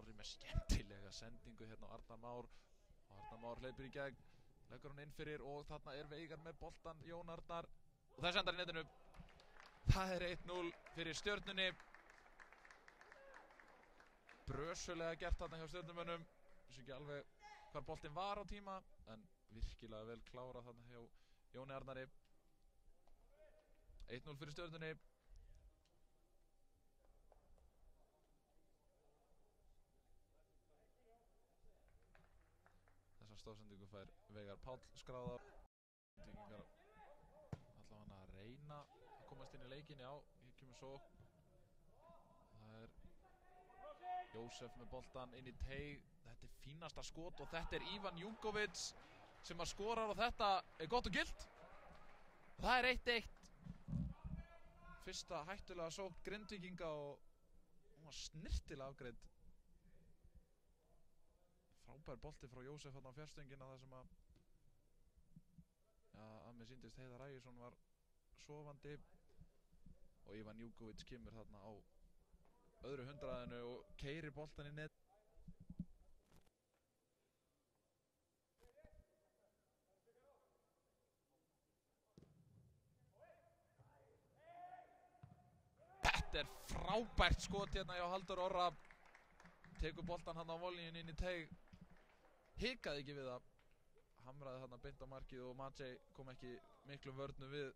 Orri með skemmtilega sendingu hérna á Arnar Már. Og Arnar Már hleypur í gegn, leggur hann inn fyrir og þarna Veigar með boltan, Jón Arnar. Og það sendar í netinu. Það 1-0 fyrir Stjörnunni. Brösulega gert þarna hjá Stjörnumönnum. Vissu ekki alveg hvar boltinn var á tíma, en virkilega vel klárað þarna hjá Jóni Arnari. 1-0 fyrir Stjörnunni. Þessa stóðsendingu fær Veigar Páll skráðar. Víkingar allavega að reyna að komast inn í leikinn. Já, hér kemur svo. Það Jósef með boltan inn í teig. Þetta fínasta skot og þetta Ivan Junkovic sem að skorar og þetta gott og gilt. Það 1-1. Fyrsta hættulega sókn Grindvíkinga og hún var snirtilega afgreidd. Frábær bolti frá Jósef þarna á fjárstöngina þar sem að mér sýndist Heiðar Ægisson var sofandi og Ivan Junkovic kemur þarna á öðru 100-inu og keyrir boltan í net. Þetta frábært skot hérna hjá Halldór Orra. Tekur boltan hann á volíun inn í teig. Hikaði ekki við það. Hamraði þarna beint á markið og Maciej kom ekki miklum vörnum við.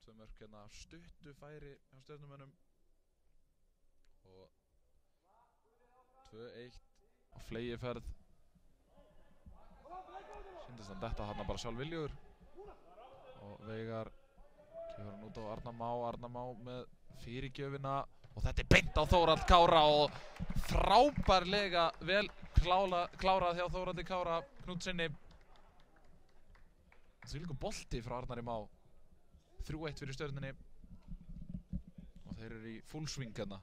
Tvö mörk hérna stuttu færi hjá Stjörnumönnum. Og 2-1 á flegiferð. Sýndist hann detta þarna bara sjálfviljugur. Og Veigar kemur hann út á Arnar Má með fyrirgjöfina og þetta beint á Þórhall Kára og frábærlega vel klárað hjá Þórhalli Kára Knútsinni. Þvílíkur bolti frá Arnari Má. 3-1 fyrir Stjörnunni og þeir eru í full swing hérna.